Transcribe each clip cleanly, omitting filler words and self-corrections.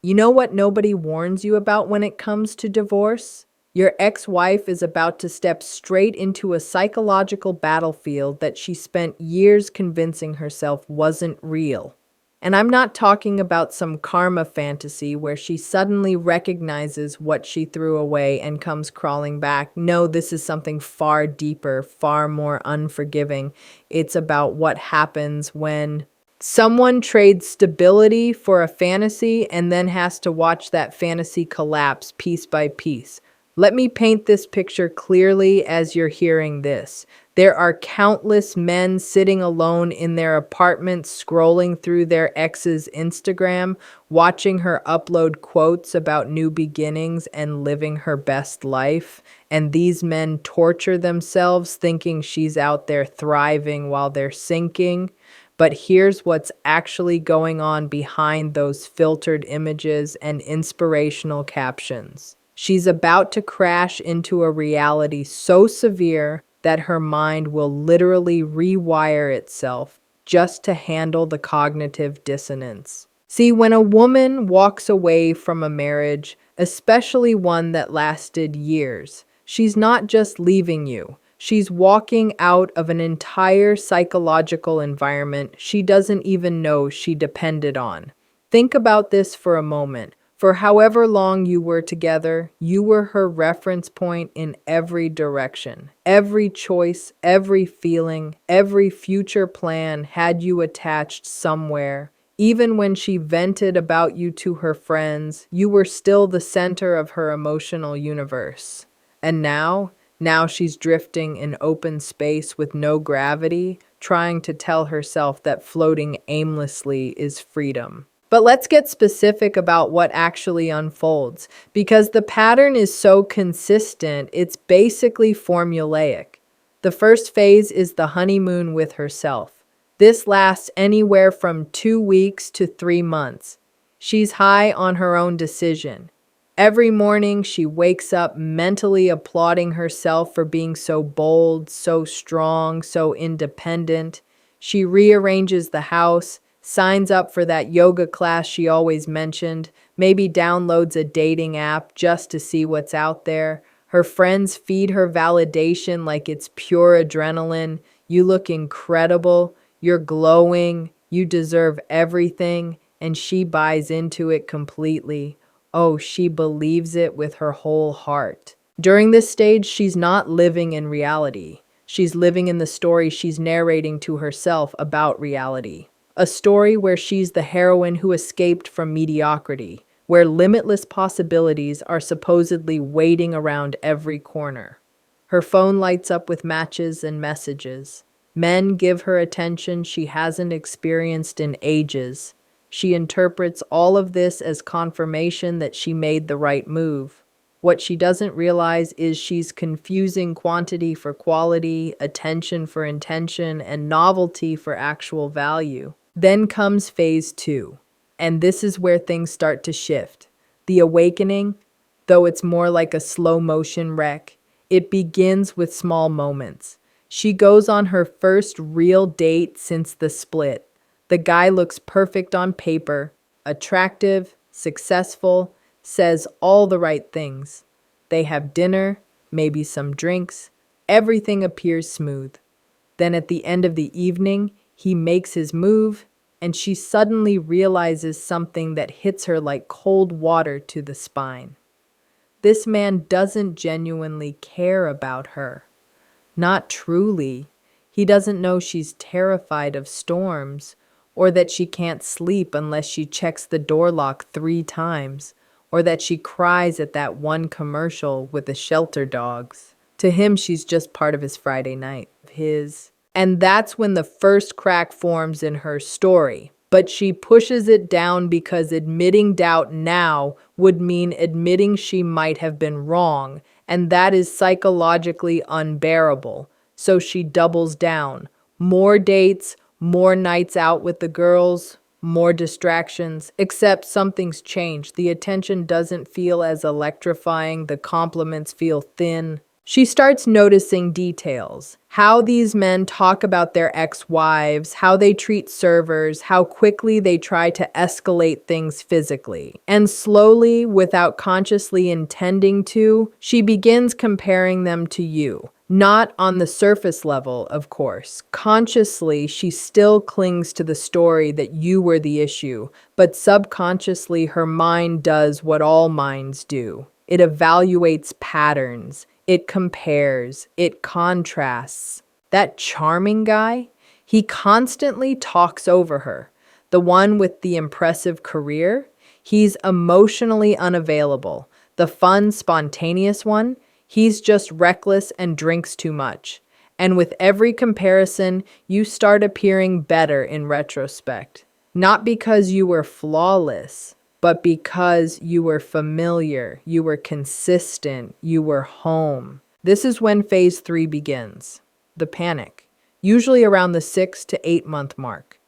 You know what nobody warns you about when it comes to divorce? Your ex-wife is about to step straight into a psychological battlefield that she spent years convincing herself wasn't real. And I'm not talking about some karma fantasy where she suddenly recognizes what she threw away and comes crawling back. No, this is something far deeper, far more unforgiving. It's about what happens when someone trades stability for a fantasy and then has to watch that fantasy collapse piece by piece. Let me paint this picture clearly as you're hearing this. There are countless men sitting alone in their apartments, scrolling through their ex's Instagram, watching her upload quotes about new beginnings and living her best life. And these men torture themselves thinking she's out there thriving while they're sinking. But here's what's actually going on behind those filtered images and inspirational captions. She's about to crash into a reality so severe that her mind will literally rewire itself just to handle the cognitive dissonance. See, when a woman walks away from a marriage, especially one that lasted years, she's not just leaving you. She's walking out of an entire psychological environment she doesn't even know she depended on. Think about this for a moment. For however long you were together, you were her reference point in every direction. Every choice, every feeling, every future plan had you attached somewhere. Even when she vented about you to her friends, you were still the center of her emotional universe. And now she's drifting in open space with no gravity, trying to tell herself that floating aimlessly is freedom. But let's get specific about what actually unfolds, because the pattern is so consistent, it's basically formulaic. The first phase is the honeymoon with herself. This lasts anywhere from 2 weeks to 3 months. She's high on her own decision. Every morning, she wakes up mentally applauding herself for being so bold, so strong, so independent. She rearranges the house, signs up for that yoga class she always mentioned, maybe downloads a dating app just to see what's out there. Her friends feed her validation like it's pure adrenaline. You look incredible, you're glowing, you deserve everything, and she buys into it completely. Oh, she believes it with her whole heart. During this stage, she's not living in reality. She's living in the story she's narrating to herself about reality. A story where she's the heroine who escaped from mediocrity, where limitless possibilities are supposedly waiting around every corner. Her phone lights up with matches and messages. Men give her attention she hasn't experienced in ages. She interprets all of this as confirmation that she made the right move. What she doesn't realize is she's confusing quantity for quality, attention for intention, and novelty for actual value. Then comes phase two, and this is where things start to shift. The awakening, though it's more like a slow motion wreck, it begins with small moments. She goes on her first real date since the split. The guy looks perfect on paper, attractive, successful, says all the right things. They have dinner, maybe some drinks. Everything appears smooth. Then at the end of the evening, he makes his move, and she suddenly realizes something that hits her like cold water to the spine. This man doesn't genuinely care about her. Not truly. He doesn't know she's terrified of storms, or that she can't sleep unless she checks the door lock 3 times, or that she cries at that one commercial with the shelter dogs. To him, she's just part of his Friday night. And that's when the first crack forms in her story. But she pushes it down because admitting doubt now would mean admitting she might have been wrong, and that is psychologically unbearable. So she doubles down. More dates, more nights out with the girls, more distractions, except something's changed. The attention doesn't feel as electrifying, the compliments feel thin. She starts noticing details. How these men talk about their ex-wives, how they treat servers, how quickly they try to escalate things physically. And slowly, without consciously intending to, she begins comparing them to you. Not on the surface level, of course. Consciously, she still clings to the story that you were the issue, but subconsciously, her mind does what all minds do. It evaluates patterns. It compares, it contrasts. That charming guy, he constantly talks over her. The one with the impressive career, he's emotionally unavailable. The fun, spontaneous one, he's just reckless and drinks too much. And with every comparison, you start appearing better in retrospect. Not because you were flawless, but because you were familiar, you were consistent, you were home. This is when phase 3 begins. The panic, usually around the 6 to 8 month mark.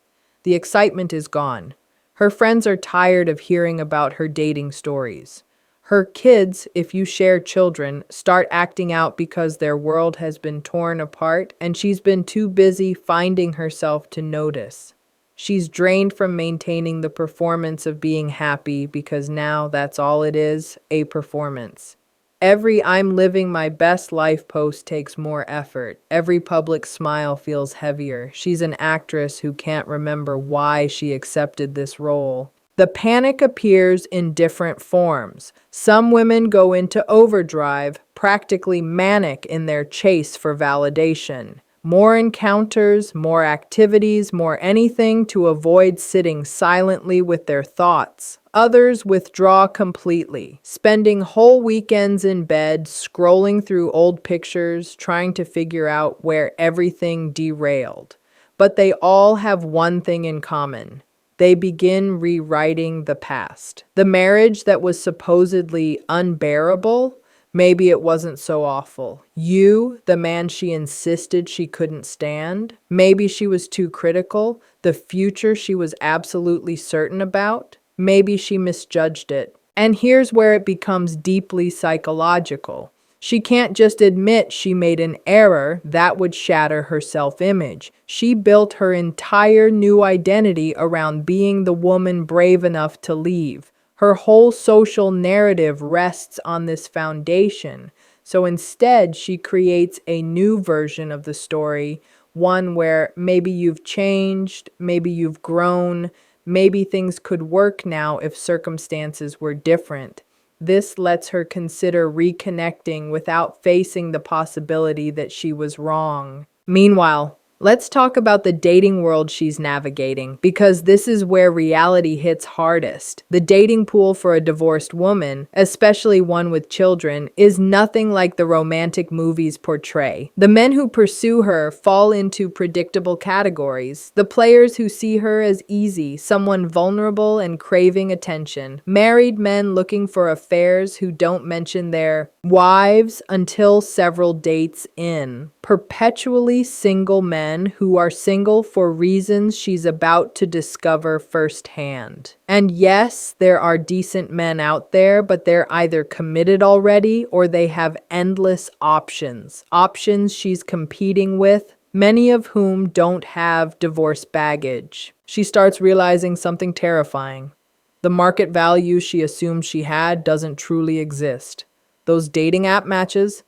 The excitement is gone. Her friends are tired of hearing about her dating stories. Her kids, if you share children, start acting out because their world has been torn apart and she's been too busy finding herself to notice. She's drained from maintaining the performance of being happy because now that's all it is, a performance. Every "I'm living my best life" post takes more effort. Every public smile feels heavier. She's an actress who can't remember why she accepted this role. The panic appears in different forms. Some women go into overdrive, practically manic in their chase for validation. More encounters, more activities, more anything to avoid sitting silently with their thoughts. Others withdraw completely, spending whole weekends in bed, scrolling through old pictures, trying to figure out where everything derailed. But they all have one thing in common. They begin rewriting the past. The marriage that was supposedly unbearable, maybe it wasn't so awful. You, the man she insisted she couldn't stand, maybe she was too critical. The future she was absolutely certain about, maybe she misjudged it. And here's where it becomes deeply psychological. She can't just admit she made an error that would shatter her self-image. She built her entire new identity around being the woman brave enough to leave. Her whole social narrative rests on this foundation. So instead, she creates a new version of the story, one where maybe you've changed, maybe you've grown, maybe things could work now if circumstances were different. This lets her consider reconnecting without facing the possibility that she was wrong. Meanwhile, let's talk about the dating world she's navigating, because this is where reality hits hardest. The dating pool for a divorced woman, especially one with children, is nothing like the romantic movies portray. The men who pursue her fall into predictable categories. The players who see her as easy, someone vulnerable and craving attention. Married men looking for affairs who don't mention their wives until several dates in. Perpetually single men who are single for reasons she's about to discover firsthand. And yes, there are decent men out there, but they're either committed already or they have endless options. Options she's competing with, many of whom don't have divorce baggage. She starts realizing something terrifying. The market value she assumed she had doesn't truly exist. Those dating app matches?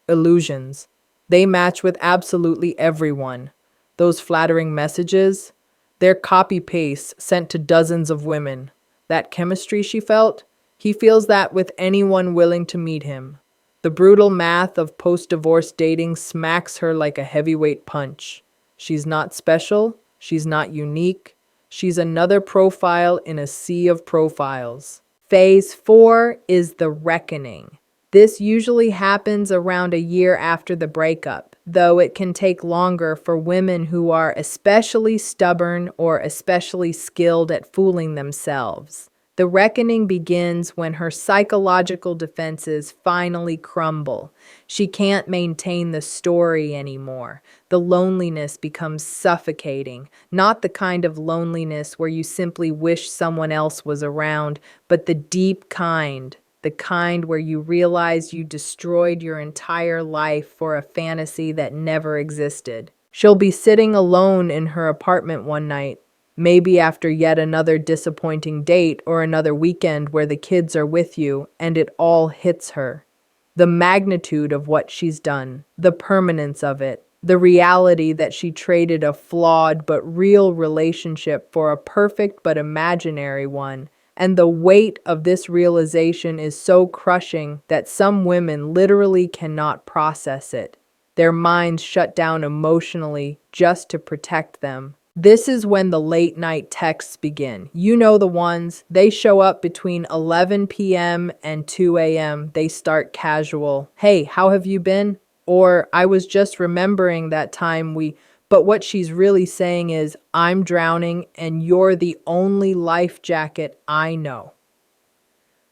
Illusions. They match with absolutely everyone. Those flattering messages? They're copy-paste sent to dozens of women. That chemistry she felt? He feels that with anyone willing to meet him. The brutal math of post-divorce dating smacks her like a heavyweight punch. She's not special. She's not unique. She's another profile in a sea of profiles. Phase 4 is the reckoning. This usually happens around a year after the breakup, though it can take longer for women who are especially stubborn or especially skilled at fooling themselves. The reckoning begins when her psychological defenses finally crumble. She can't maintain the story anymore. The loneliness becomes suffocating, not the kind of loneliness where you simply wish someone else was around, but the deep kind the kind where you realize you destroyed your entire life for a fantasy that never existed. She'll be sitting alone in her apartment one night, maybe after yet another disappointing date or another weekend where the kids are with you, and it all hits her. The magnitude of what she's done, the permanence of it, the reality that she traded a flawed but real relationship for a perfect but imaginary one. And the weight of this realization is so crushing that some women literally cannot process it. Their minds shut down emotionally just to protect them. This is when the late night texts begin. You know the ones. They show up between 11 p.m. and 2 a.m. They start casual. Hey, how have you been? Or I was just remembering that time we. But what she's really saying is, I'm drowning and you're the only life jacket I know.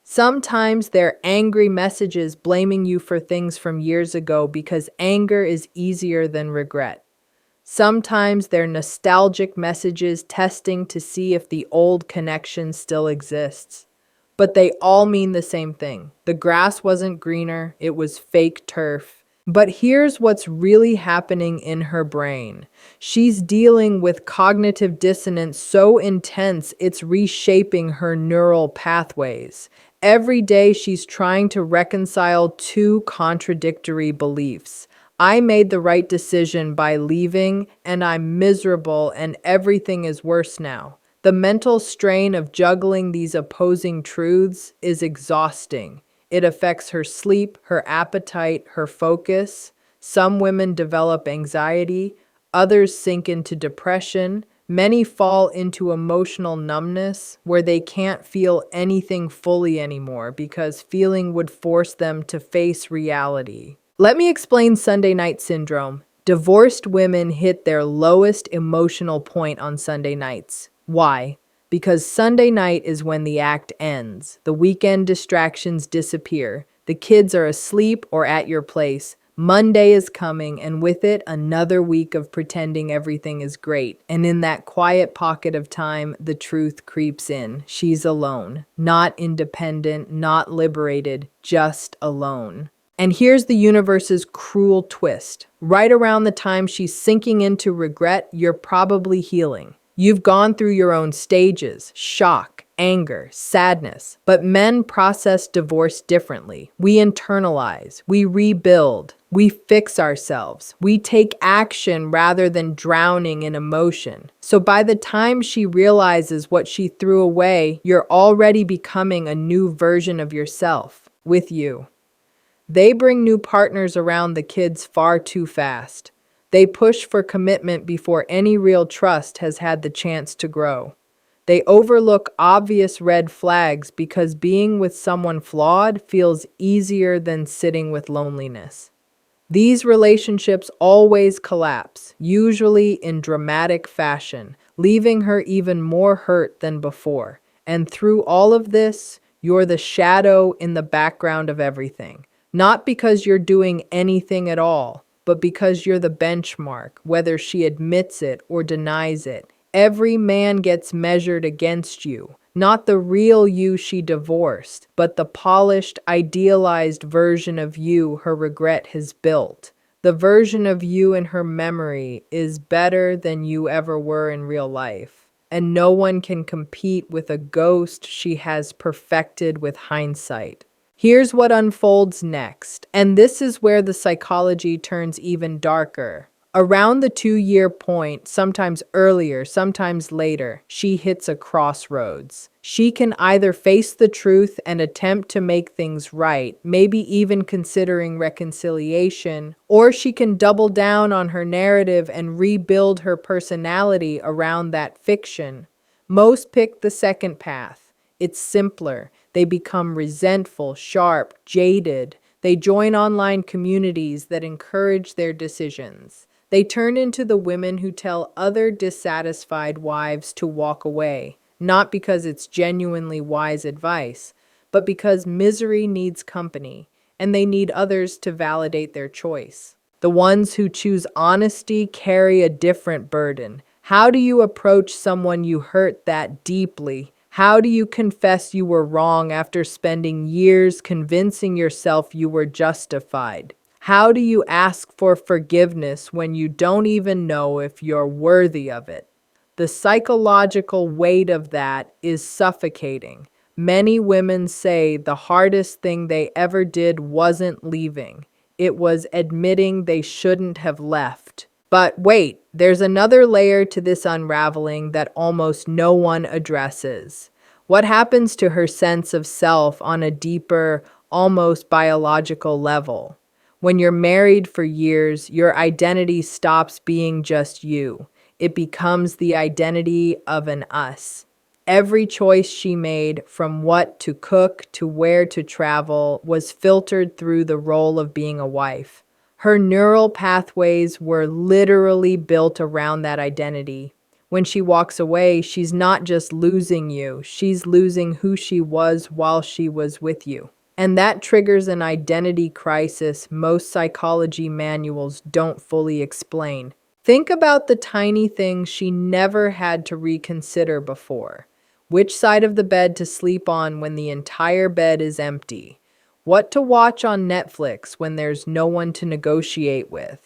Sometimes they're angry messages blaming you for things from years ago because anger is easier than regret. Sometimes they're nostalgic messages testing to see if the old connection still exists. But they all mean the same thing. The grass wasn't greener, it was fake turf. But here's what's really happening in her brain. She's dealing with cognitive dissonance so intense it's reshaping her neural pathways. Every day she's trying to reconcile two contradictory beliefs. I made the right decision by leaving, and I'm miserable, and everything is worse now. The mental strain of juggling these opposing truths is exhausting. It affects her sleep, her appetite, her focus. Some women develop anxiety, others sink into depression. Many fall into emotional numbness where they can't feel anything fully anymore because feeling would force them to face reality. Let me explain Sunday night syndrome. Divorced women hit their lowest emotional point on Sunday nights. Why? Because Sunday night is when the act ends. The weekend distractions disappear. The kids are asleep or at your place. Monday is coming, and with it, another week of pretending everything is great. And in that quiet pocket of time, the truth creeps in. She's alone. Not independent, not liberated, just alone. And here's the universe's cruel twist. Right around the time she's sinking into regret, you're probably healing. You've gone through your own stages, shock, anger, sadness. But men process divorce differently. We internalize, we rebuild, we fix ourselves, we take action rather than drowning in emotion. So by the time she realizes what she threw away, you're already becoming a new version of yourself with you. They bring new partners around the kids far too fast. They push for commitment before any real trust has had the chance to grow. They overlook obvious red flags because being with someone flawed feels easier than sitting with loneliness. These relationships always collapse, usually in dramatic fashion, leaving her even more hurt than before. And through all of this, you're the shadow in the background of everything. Not because you're doing anything at all, but because you're the benchmark, whether she admits it or denies it. Every man gets measured against you, not the real you she divorced, but the polished, idealized version of you her regret has built. The version of you in her memory is better than you ever were in real life. And no one can compete with a ghost she has perfected with hindsight. Here's what unfolds next, and this is where the psychology turns even darker. Around the 2-year point, sometimes earlier, sometimes later, she hits a crossroads. She can either face the truth and attempt to make things right, maybe even considering reconciliation, or she can double down on her narrative and rebuild her personality around that fiction. Most pick the second path. It's simpler. They become resentful, sharp, jaded. They join online communities that encourage their decisions. They turn into the women who tell other dissatisfied wives to walk away, not because it's genuinely wise advice, but because misery needs company, and they need others to validate their choice. The ones who choose honesty carry a different burden. How do you approach someone you hurt that deeply? How do you confess you were wrong after spending years convincing yourself you were justified? How do you ask for forgiveness when you don't even know if you're worthy of it? The psychological weight of that is suffocating. Many women say the hardest thing they ever did wasn't leaving. It was admitting they shouldn't have left. But wait, there's another layer to this unraveling that almost no one addresses. What happens to her sense of self on a deeper, almost biological level? When you're married for years, your identity stops being just you. It becomes the identity of an us. Every choice she made, from what to cook to where to travel, was filtered through the role of being a wife. Her neural pathways were literally built around that identity. When she walks away, she's not just losing you, she's losing who she was while she was with you. And that triggers an identity crisis most psychology manuals don't fully explain. Think about the tiny things she never had to reconsider before. Which side of the bed to sleep on when the entire bed is empty? What to watch on Netflix when there's no one to negotiate with?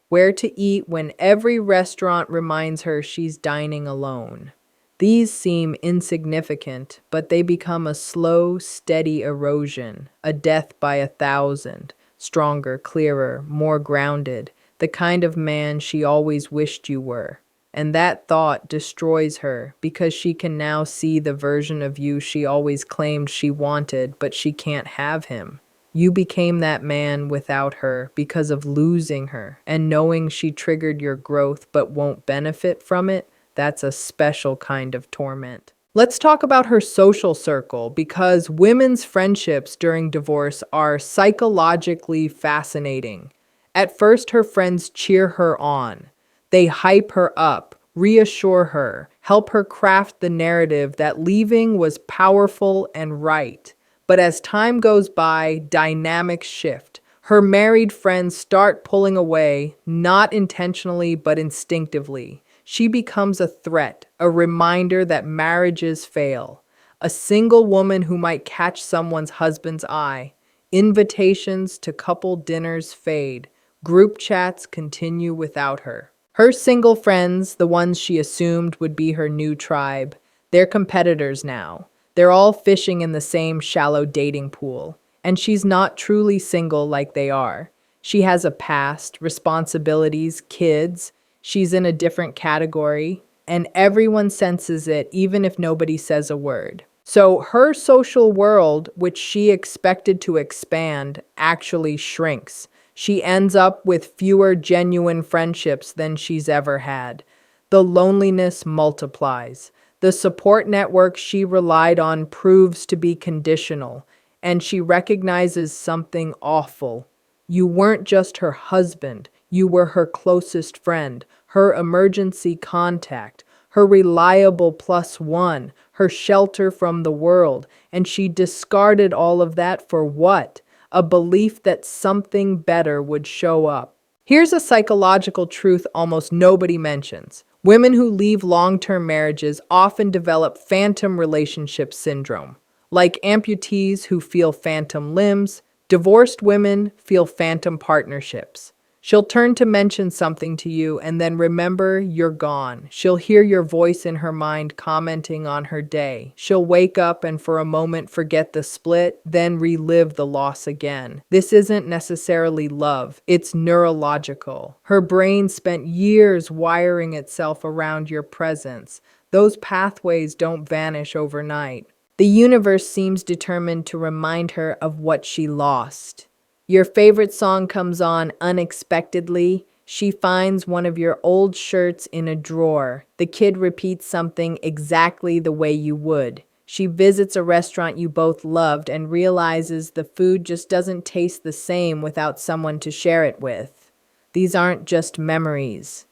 Where to eat when every restaurant reminds her she's dining alone? These seem insignificant, but they become a slow, steady erosion, a death by 1,000, stronger, clearer, more grounded, the kind of man she always wished you were. And that thought destroys her because she can now see the version of you she always claimed she wanted, but she can't have him. You became that man without her because of losing her, and knowing she triggered your growth but won't benefit from it, that's a special kind of torment. Let's talk about her social circle because women's friendships during divorce are psychologically fascinating. At first, her friends cheer her on. They hype her up, reassure her, help her craft the narrative that leaving was powerful and right. But as time goes by, dynamics shift. Her married friends start pulling away, not intentionally but instinctively. She becomes a threat, a reminder that marriages fail. A single woman who might catch someone's husband's eye. Invitations to couple dinners fade. Group chats continue without her. Her single friends, the ones she assumed would be her new tribe, they're competitors now. They're all fishing in the same shallow dating pool. And she's not truly single like they are. She has a past, responsibilities, kids. She's in a different category. And everyone senses it, even if nobody says a word. So her social world, which she expected to expand, actually shrinks. She ends up with fewer genuine friendships than she's ever had. The loneliness multiplies. The support network she relied on proves to be conditional, and she recognizes something awful. You weren't just her husband, you were her closest friend, her emergency contact, her reliable plus one, her shelter from the world, and she discarded all of that for what? A belief that something better would show up. Here's a psychological truth almost nobody mentions. Women who leave long-term marriages often develop phantom relationship syndrome. Like amputees who feel phantom limbs, divorced women feel phantom partnerships. She'll turn to mention something to you and then remember you're gone. She'll hear your voice in her mind commenting on her day. She'll wake up and for a moment forget the split, then relive the loss again. This isn't necessarily love, it's neurological. Her brain spent years wiring itself around your presence. Those pathways don't vanish overnight. The universe seems determined to remind her of what she lost. Your favorite song comes on unexpectedly. She finds one of your old shirts in a drawer. The kid repeats something exactly the way you would. She visits a restaurant you both loved and realizes the food just doesn't taste the same without someone to share it with. These aren't just memories.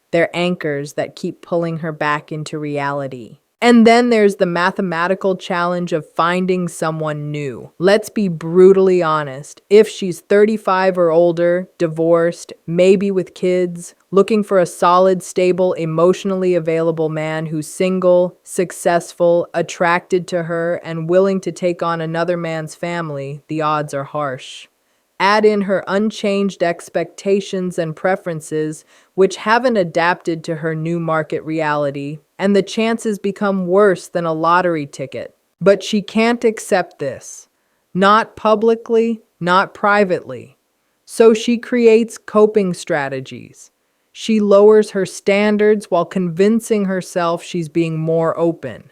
They're anchors that keep pulling her back into reality. And then there's the mathematical challenge of finding someone new. Let's be brutally honest. If she's 35 or older, divorced, maybe with kids, looking for a solid, stable, emotionally available man who's single, successful, attracted to her, and willing to take on another man's family, the odds are harsh. Add in her unchanged expectations and preferences, which haven't adapted to her new market reality, and the chances become worse than a lottery ticket. But she can't accept this. Not publicly, not privately. So she creates coping strategies. She lowers her standards while convincing herself she's being more open.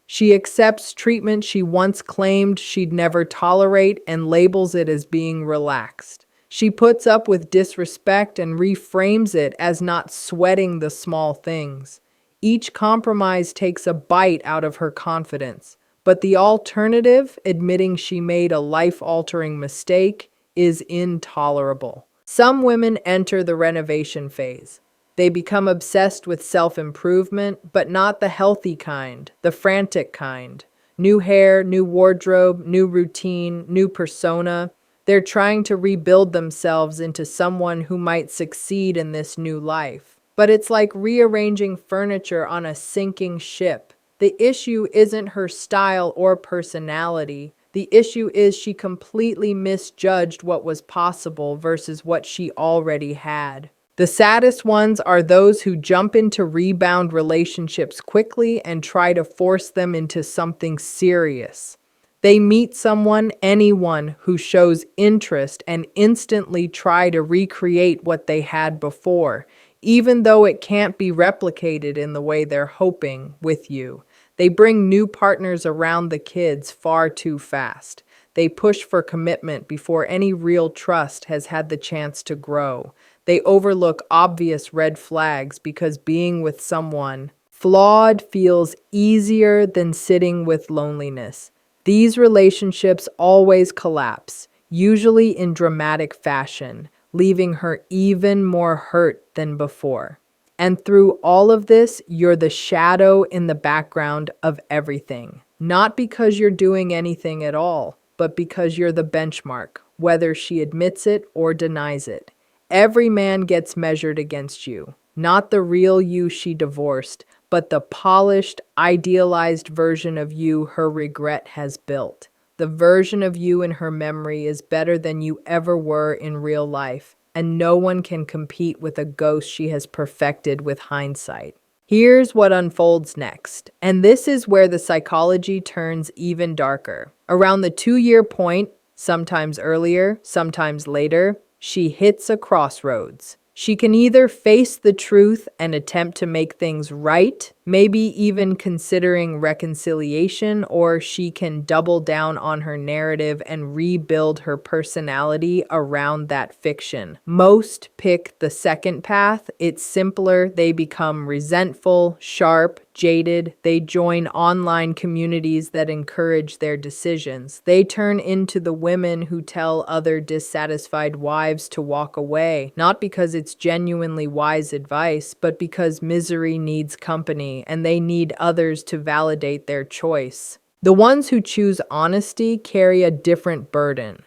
She accepts treatment she once claimed she'd never tolerate and labels it as being relaxed. She puts up with disrespect and reframes it as not sweating the small things. Each compromise takes a bite out of her confidence, but the alternative, admitting she made a life-altering mistake, is intolerable. Some women enter the renovation phase. They become obsessed with self-improvement, but not the healthy kind, the frantic kind. New hair, new wardrobe, new routine, new persona. They're trying to rebuild themselves into someone who might succeed in this new life. But it's like rearranging furniture on a sinking ship. The issue isn't her style or personality. The issue is she completely misjudged what was possible versus what she already had. The saddest ones are those who jump into rebound relationships quickly and try to force them into something serious. They meet someone, anyone, who shows interest and instantly try to recreate what they had before, even though it can't be replicated in the way they're hoping with you. They bring new partners around the kids far too fast. They push for commitment before any real trust has had the chance to grow. They overlook obvious red flags because being with someone flawed feels easier than sitting with loneliness. These relationships always collapse, usually in dramatic fashion, leaving her even more hurt than before. And through all of this, you're the shadow in the background of everything. Not because you're doing anything at all, but because you're the benchmark, whether she admits it or denies it. Every man gets measured against you, not the real you she divorced, but the polished, idealized version of you her regret has built. The version of you in her memory is better than you ever were in real life, and no one can compete with a ghost she has perfected with hindsight. Here's what unfolds next, and this is where the psychology turns even darker. Around the 2-year point, sometimes earlier, sometimes later, she hits a crossroads. She can either face the truth and attempt to make things right, maybe even considering reconciliation, or she can double down on her narrative and rebuild her personality around that fiction. Most pick the second path. It's simpler. They become resentful, sharp, jaded. They join online communities that encourage their decisions. They turn into the women who tell other dissatisfied wives to walk away, not because it's genuinely wise advice, but because misery needs company and they need others to validate their choice. The ones who choose honesty carry a different burden.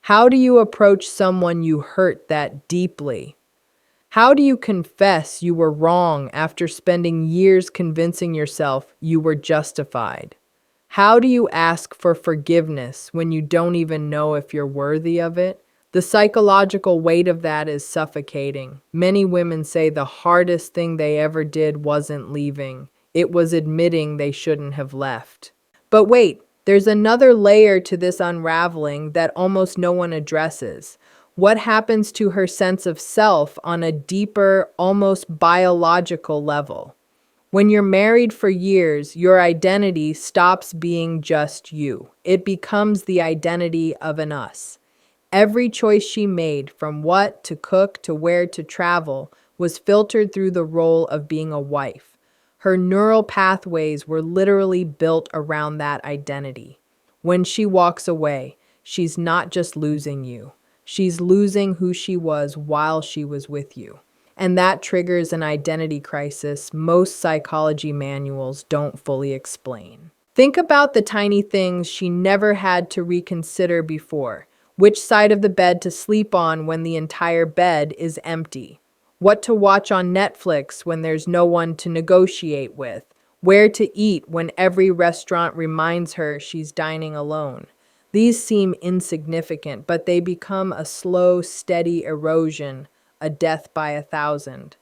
How do you approach someone you hurt that deeply? How do you confess you were wrong after spending years convincing yourself you were justified? How do you ask for forgiveness when you don't even know if you're worthy of it? The psychological weight of that is suffocating. Many women say the hardest thing they ever did wasn't leaving. It was admitting they shouldn't have left. But wait, there's another layer to this unraveling that almost no one addresses. What happens to her sense of self on a deeper, almost biological level? When you're married for years, your identity stops being just you. It becomes the identity of an us. Every choice she made, from what to cook to where to travel, was filtered through the role of being a wife. Her neural pathways were literally built around that identity. When she walks away, she's not just losing you. She's losing who she was while she was with you. And that triggers an identity crisis most psychology manuals don't fully explain. Think about the tiny things she never had to reconsider before. Which side of the bed to sleep on when the entire bed is empty? What to watch on Netflix when there's no one to negotiate with? Where to eat when every restaurant reminds her she's dining alone? These seem insignificant, but they become a slow, steady erosion, a death by 1,000.